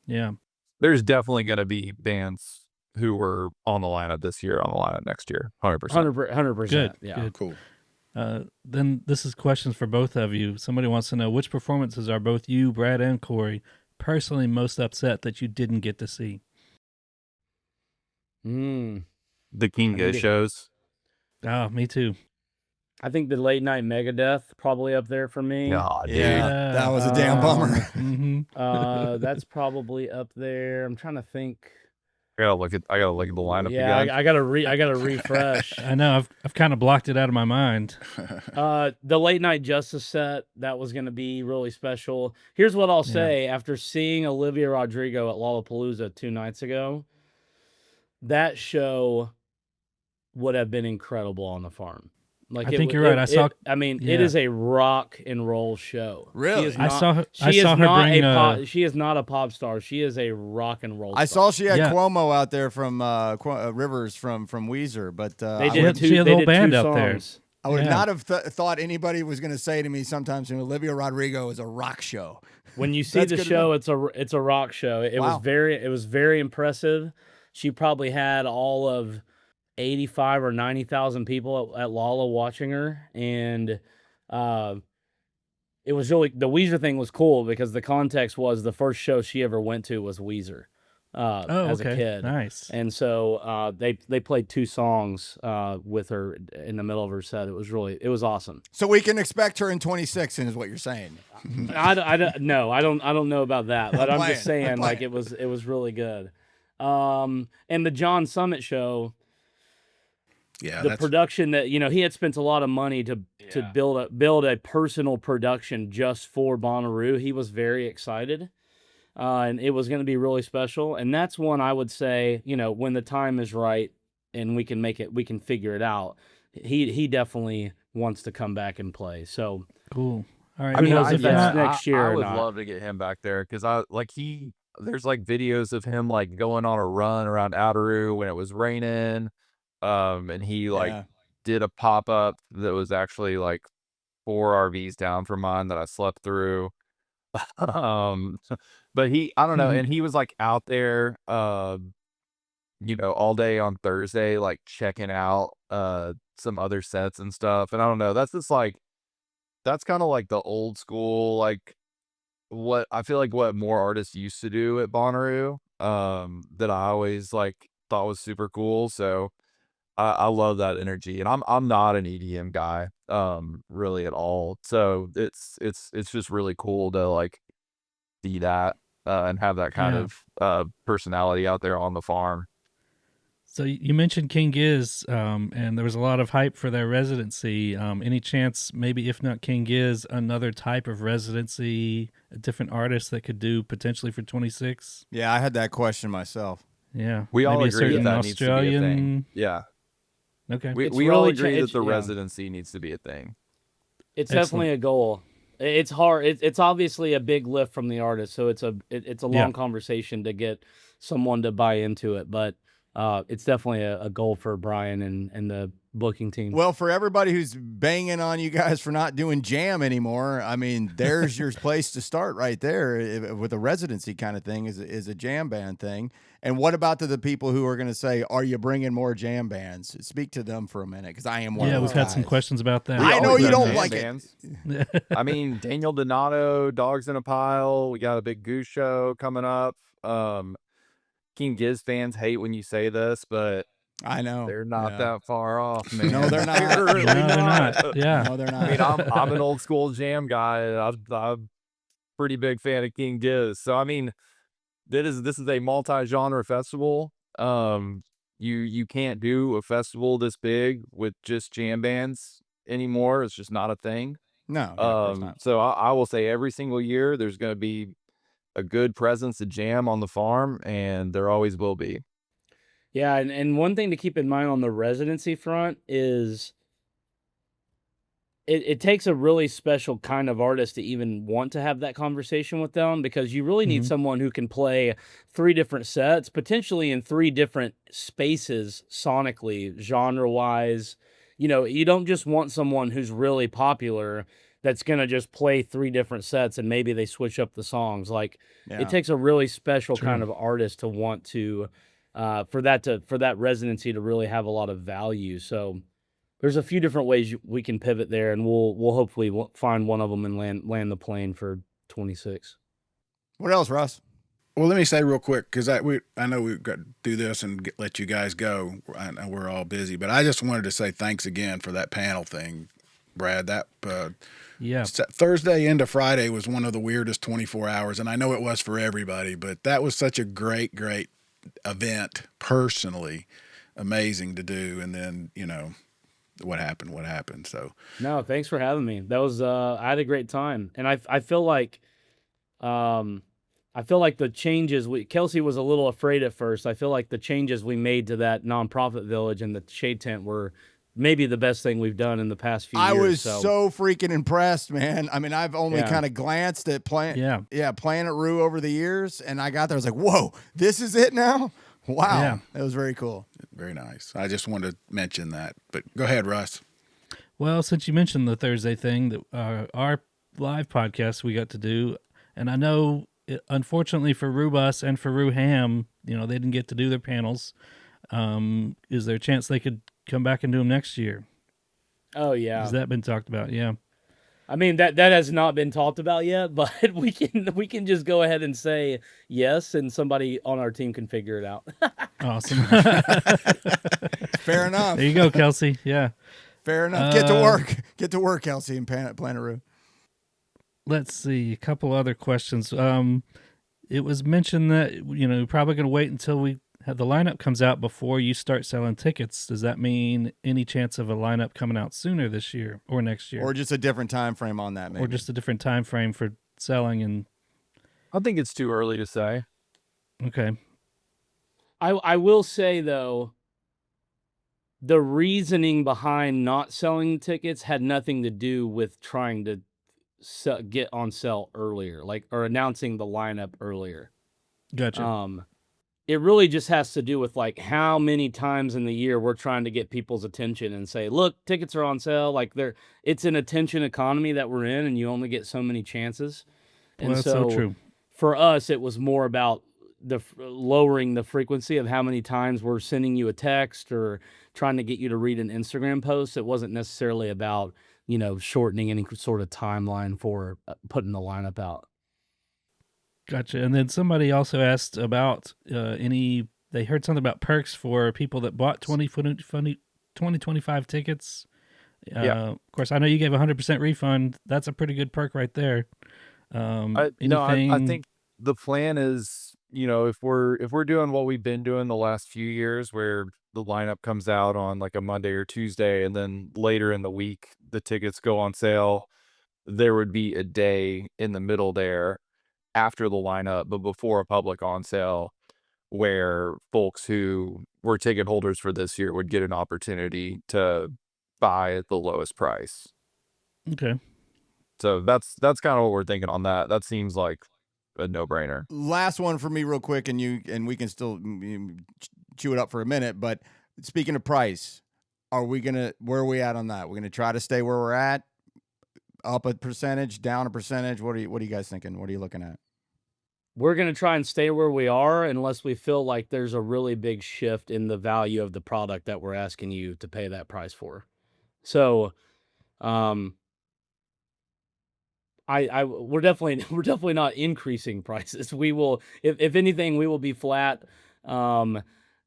Yeah, there's definitely going to be bands who were on the lineup this year on the lineup next year. 100%. 100%. Good. Yeah. Good. Cool. Then this is questions for both of you. Somebody wants to know, which performances are both you, Brad, and Cory personally most upset that you didn't get to see? The Kingo shows. Oh, me too. I think the late night Megadeth probably up there for me. Oh, dude. Yeah, that was a damn bummer. That's probably up there. I'm trying to think. I gotta look at the lineup again. I gotta refresh. I know, I've kind of blocked it out of my mind. The late night Justice set, that was gonna be really special. Here's what I'll say: after seeing Olivia Rodrigo at Lollapalooza 2 nights ago, that show would have been incredible on the farm. Like, I think you're right. It is a rock and roll show. Really? I saw her bring she is not a pop star. She is a rock and roll star. I saw she had Cuomo out there from Rivers from Weezer, but she had a whole band up there. I would not have thought anybody was going to say to me sometimes, Olivia Rodrigo is a rock show. When you see the show, it's a rock show. It was very impressive. She probably had all of 85 or 90,000 people at Lolla watching her, and it was really, the Weezer thing was cool because the context was the first show she ever went to was Weezer as a kid. Nice. And so they played 2 songs with her in the middle of her set. It was awesome. So we can expect her in 26, is what you're saying. I don't know about that, but I'm just saying, like, it was really good. And the John Summit show, the production that, he had spent a lot of money to build a personal production just for Bonnaroo. He was very excited, and it was going to be really special. And that's one I would say, when the time is right and we can figure it out, he definitely wants to come back and play. So cool. All right. I mean, if that's next year I or would not. love to get him back there because there's like videos of him like going on a run around Outeroo when it was raining. And he did a pop-up that was actually like 4 RVs down from mine that I slept through. But I don't know. And he was like out there, all day on Thursday, like checking out, some other sets and stuff. And I don't know, that's kind of like the old school, like what I feel like what more artists used to do at Bonnaroo, that I always like thought was super cool. So I love that energy, and I'm not an EDM guy, really at all. So it's just really cool to like be that, and have that kind of personality out there on the farm. So you mentioned King Giz, and there was a lot of hype for their residency. Any chance, maybe if not King Giz, another type of residency, a different artist that could do potentially for 26? Yeah, I had that question myself. Yeah, we all maybe agree that needs to be a thing. Yeah. Okay. We all agree that the residency needs to be a thing. It's definitely a goal. It's hard. It's obviously a big lift from the artist, so it's a long conversation to get someone to buy into it. But it's definitely a goal for Brian and the booking team. Well, for everybody who's banging on you guys for not doing jam anymore, I mean, there's your place to start right there with a residency kind of thing is a jam band thing. And what about to the people who are going to say, are you bringing more jam bands? Speak to them for a minute, because I am one of Yeah, those we've had some guys. questions about that. I know always you have don't jam like bands. it. I mean, Daniel Donato, Dogs in a Pile. We got a big goose show coming up. King Giz fans hate when you say this, but I know. they're not Yeah. that far off, man. No, they're not. They're really No, they're not. Yeah. No, they're not. I mean, I'm an old school jam guy. And I'm pretty big fan of King Giz. So I mean, this is a multi-genre festival. You can't do a festival this big with just jam bands anymore. It's just not a thing. No, yeah, of course not. So I will say every single year there's going to be a good presence of jam on the farm, and there always will be. Yeah, and one thing to keep in mind on the residency front is it takes a really special kind of artist to even want to have that conversation with them, because you really need Mhm. someone who can play 3 different sets, potentially in 3 different spaces sonically, genre-wise. You know, you don't just want someone who's really popular that's gonna just play 3 different sets and maybe they switch up the songs. Like, Yeah. it takes a really special True. kind of artist to want to, for that residency to really have a lot of value. So there's a few different ways we can pivot there, and we'll hopefully find one of them and land the plane for 26. What else, Russ? Well, let me say real quick, because I know we've got to do this and let you guys go. I know we're all busy, but I just wanted to say thanks again for that panel thing, Brad. That Yeah. Thursday into Friday was one of the weirdest 24 hours, and I know it was for everybody, but that was such a great event, personally amazing to do. And then, you know, what happened. So No, thanks for having me. That was I had a great time, and I feel like the changes Kelsey was a little afraid at first. I feel like the changes we made to that nonprofit village and the shade tent were maybe the best thing we've done in the past few years. I was so freaking impressed, man. I mean, I've only Yeah. kind of glanced at playing at Roo over the years, and I got there. I was like, whoa, this is it now? Wow. Yeah. That was very cool. very nice. I just wanted to mention that, but go ahead, Russ. Well, since you mentioned the Thursday thing, that our live podcast we got to do, and I know, unfortunately for Rubus and for Roo Ham, you know, they didn't get to do their panels. Is there a chance they could come back and do them next year? Oh yeah. Has that been talked about? Yeah. I mean, that has not been talked about yet, but we can just go ahead and say yes, and somebody on our team can figure it out. Awesome. Fair enough. There you go, Kelsey. Yeah. Fair enough. Get to work. Get to work, Kelsey, and Bonnaroo. Let's see. A couple other questions. It was mentioned that, you know, you're probably going to wait until we have the lineup comes out before you start selling tickets. Does that mean any chance of a lineup coming out sooner this year or next year? Or just a different time frame on that, maybe. Or just a different time frame for selling? And I think it's too early to say. okay. I will say, though, the reasoning behind not selling tickets had nothing to do with trying to get on sale earlier, like, or announcing the lineup earlier. Gotcha. It really just has to do with, like, how many times in the year we're trying to get people's attention and say, look, tickets are on sale. Like, it's an attention economy that we're in, and you only get so many chances. Well, And that's so true. for us, it was more about lowering the frequency of how many times we're sending you a text or trying to get you to read an Instagram post. It wasn't necessarily about, you know, shortening any sort of timeline for putting the lineup out. Gotcha. And then somebody also asked about they heard something about perks for people that bought 2025 tickets. Yeah. Of course, I know you gave 100% refund. That's a pretty good perk right there. I think the plan is, you know, if we're doing what we've been doing the last few years, where the lineup comes out on like a Monday or Tuesday, and then later in the week the tickets go on sale, there would be a day in the middle there after the lineup, but before a public on sale, where folks who were ticket holders for this year would get an opportunity to buy at the lowest price. Okay. So that's kind of what we're thinking on that. That seems like a no-brainer. Last one for me real quick, and we can still chew it up for a minute. But speaking of price, where are we at on that? We're gonna try to stay where we're at, up a percentage, down a percentage. What are you guys thinking? What are you looking at? We're going to try and stay where we are unless we feel like there's a really big shift in the value of the product that we're asking you to pay that price for. So, we're definitely not increasing prices. We will, if anything, we will be flat.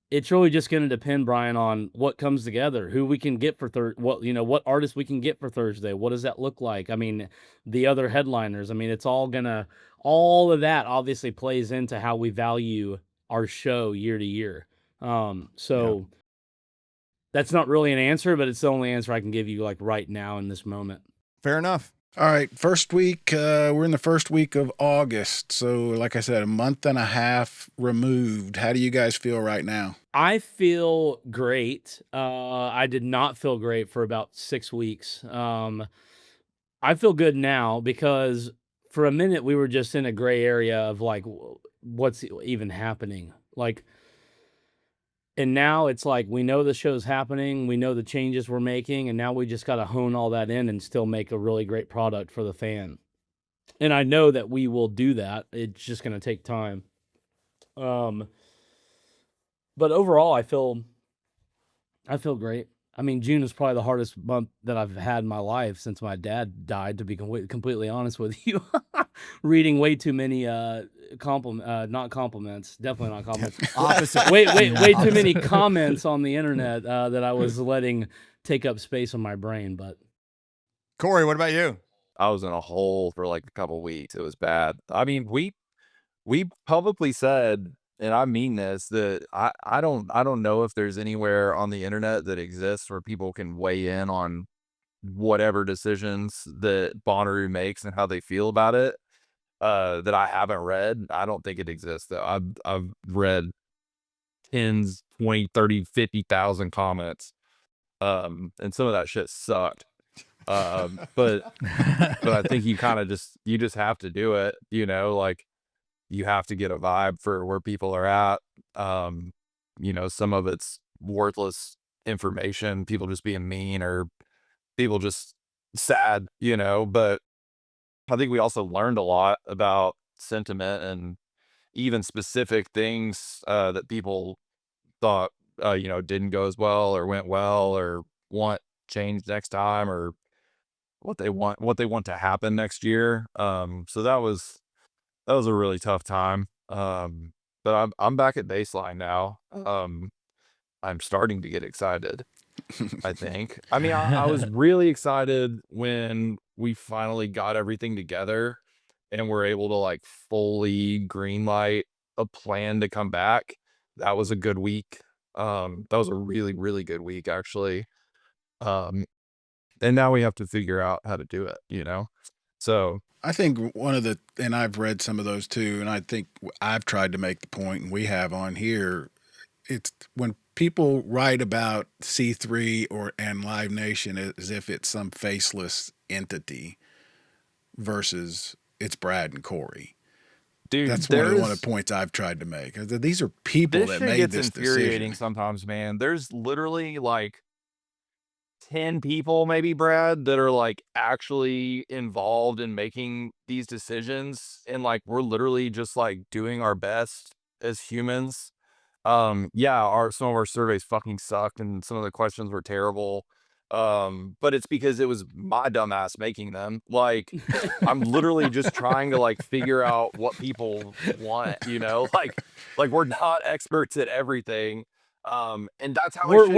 It's really just going to depend, Brian, on what comes together, who we can get for what artists we can get for Thursday. What does that look like? I mean, the other headliners. I mean, all of that obviously plays into how we value our show year to year. So that's not really an answer, but it's the only answer I can give you like right now in this moment. Fair enough. All right, first week, we're in the first week of August. So, like I said, a month and a half removed. How do you guys feel right now? I feel great. I did not feel great for about 6 weeks. I feel good now because for a minute we were just in a gray area of like, what's even happening? Like, and now it's like, we know the show's happening. We know the changes we're making. And now we just got to hone all that in and still make a really great product for the fan. And I know that we will do that. It's just going to take time. But overall, I feel great. I mean, June is probably the hardest month that I've had in my life since my dad died, to be completely honest with you. Reading way too many not compliments, definitely not compliments. Opposite. way too many comments on the internet that I was letting take up space on my brain. But Cory, what about you? I was in a hole for like a couple weeks. It was bad. I mean, we publicly said, and I mean this, that I don't know if there's anywhere on the internet that exists where people can weigh in on whatever decisions that Bonnaroo makes and how they feel about it, that I haven't read. I don't think it exists though. I've read tens, 20, 30, 50,000 comments. And some of that shit sucked. But I think you kind of you just have to do it, like, you have to get a vibe for where people are at. Some of it's worthless information, people just being mean or people just sad, but I think we also learned a lot about sentiment and even specific things that people thought, didn't go as well or went well or want changed next time or what they want to happen next year. So that was a really tough time. But I'm back at baseline now. I'm starting to get excited, I think. I mean, I was really excited when we finally got everything together and were able to like fully greenlight a plan to come back. That was a good week. That was a really, really good week, actually. And now we have to figure out how to do it, So I think and I've read some of those too, and I think I've tried to make the point, and we have on here, it's when people write about C3 and Live Nation as if it's some faceless entity versus it's Brad and Cory. dude, That's one of the points I've tried to make. These are people this that shit made gets this infuriating decision. sometimes, man. There's literally like 10 people, maybe, Brad, that are like actually involved in making these decisions. And like, we're literally just like doing our best as humans. Yeah, some of our surveys fucking sucked and some of the questions were terrible. But it's because it was my dumbass making them. Like, I'm literally just trying to like figure out what people want, like we're not experts at everything. And that's how it should be.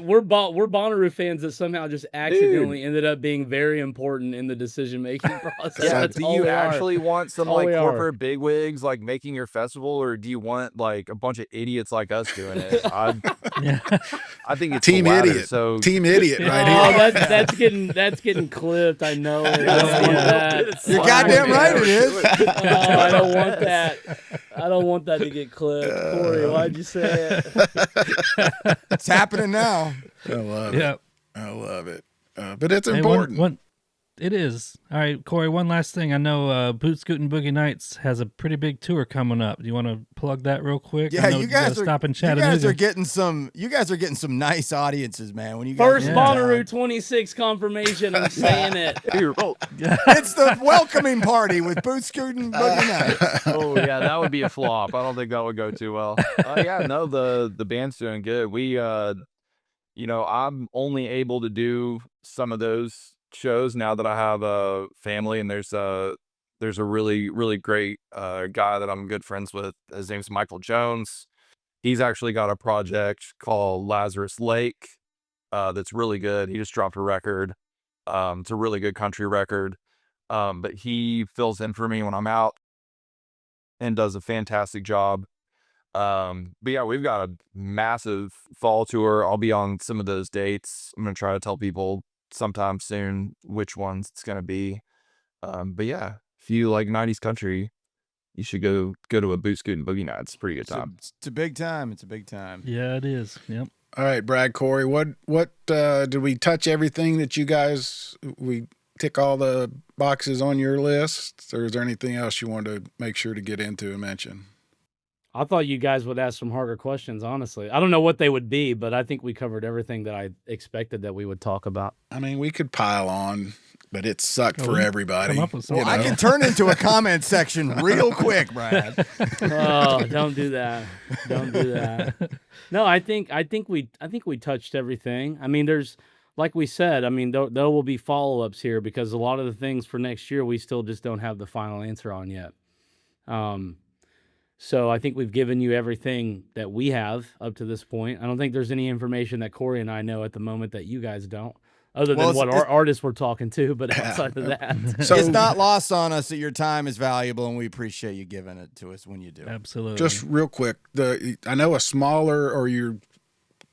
We're Bonnaroo fans that somehow just accidentally ended up being very important in the decision making process. Yeah, That's do all you we are. actually want some all like we are. corporate bigwigs like making your festival, or do you want like a bunch of idiots like us doing it? I think it's Team the latter, idiot. So Team idiot right Oh, here. that's getting clipped. I know it. I don't want that. You're goddamn right it is. Oh, I don't want that. I don't want that to get clipped. Cory, why'd you say it? It's happening now. I love Yeah. it. I love it. But it's Hey, important. one It is. All right, Corey, one last thing. I know Boot Scootin' Boogie Nights has a pretty big tour coming up. Do you want to plug that real quick? Yeah, I know you guys gotta are stop in you Chattanooga. guys are getting some. You guys are getting some nice audiences, man. When you guys First are in Bonnaroo town. 26 confirmation. I'm saying it. It's the welcoming party with Boot Scootin' Boogie Nights. Oh yeah, that would be a flop. I don't think that would go too well. Yeah, no, the band's doing good. We I'm only able to do some of those shows now that I have a family, and there's a really really great guy that I'm good friends with. His name's Michael Jones. He's actually got a project called Lazarus Lake that's really good. He just dropped a record. It's a really good country record. But he fills in for me when I'm out and does a fantastic job. But yeah, we've got a massive fall tour. I'll be on some of those dates. I'm gonna try to tell people sometime soon which ones it's gonna be. But yeah, if you like 90s country, you should go to a Boot Scootin' Boogie Night. It's a pretty good time. It's a big time. It's a big time. Yeah, it is. Yep. All right, Brad, Corey, what did we touch everything that you guys, we tick all the boxes on your list, or is there anything else you want to make sure to get into and mention? I thought you guys would ask some harder questions, honestly. I don't know what they would be, but I think we covered everything that I expected that we would talk about. I mean, we could pile on, but it sucked for we everybody. come up with you something. I know? can turn into a comment section real quick, Brad. Oh, don't do that. Don't do that. No, I think we touched everything. I mean, there's, like we said, I mean, there will be follow-ups here because a lot of the things for next year we still just don't have the final answer on yet. So I think we've given you everything that we have up to this point. I don't think there's any information that Corey and I know at the moment that you guys don't, other than what our artists we're talking to. But outside of that, So It's not lost on us that your time is valuable, and we appreciate you giving it to us when you do. Absolutely. just real quick, I know a smaller, or you're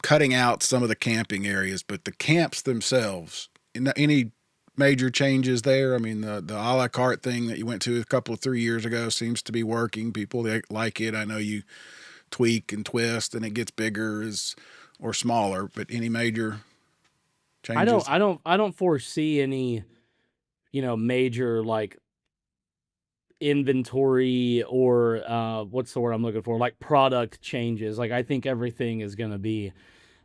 cutting out some of the camping areas, but the camps themselves, any major changes there? I mean, the a la carte thing that you went to a couple of 3 years ago seems to be working. People like it. I know you tweak and twist and it gets bigger or smaller, but any major changes? I don't foresee any, major like inventory or what's the word I'm looking for? Like product changes. Like I think everything is going to be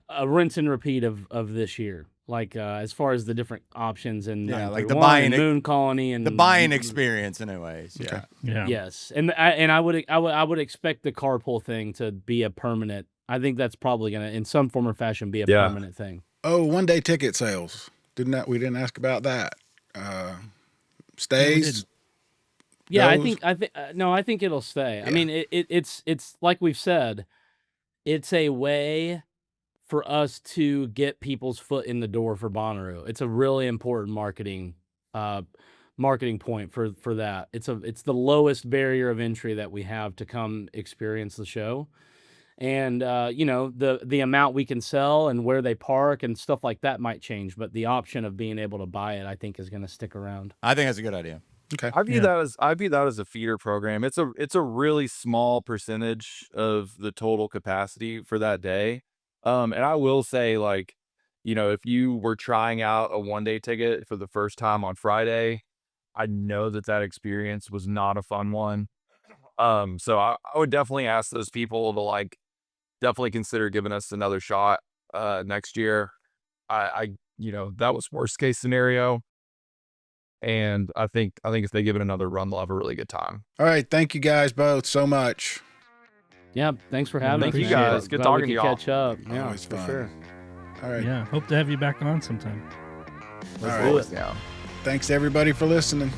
a rinse and repeat of this year. Like as far as the different options and like the buying Moon Colony and the buying experience, anyways. Yeah. Okay. yeah. Yes, and I would expect the carpool thing to be a permanent. I think that's probably gonna, in some form or fashion, be a permanent thing. Oh, 1-day ticket sales. We didn't ask about that. Stays. Yeah, goes? I think it'll stay. I mean, it's like we've said, it's a way for us to get people's foot in the door for Bonnaroo. It's a really important marketing point for that. It's the lowest barrier of entry that we have to come experience the show. And the amount we can sell and where they park and stuff like that might change, but the option of being able to buy it, I think, is going to stick around. I think that's a good idea. Okay. I view that as a feeder program. It's a really small percentage of the total capacity for that day. And I will say, like, if you were trying out a 1-day ticket for the first time on Friday, I know that experience was not a fun one. So I would definitely ask those people to definitely consider giving us another shot next year. I that was worst case scenario. And I think if they give it another run, they'll have a really good time. All right. Thank you guys both so much. Yeah, thanks for having us. Thank you guys. Good Glad talking we to could y'all. catch up. Yeah, Always for fun. sure. All right. Yeah. Hope to have you back on sometime. All do right. it. Yeah. Thanks everybody for listening.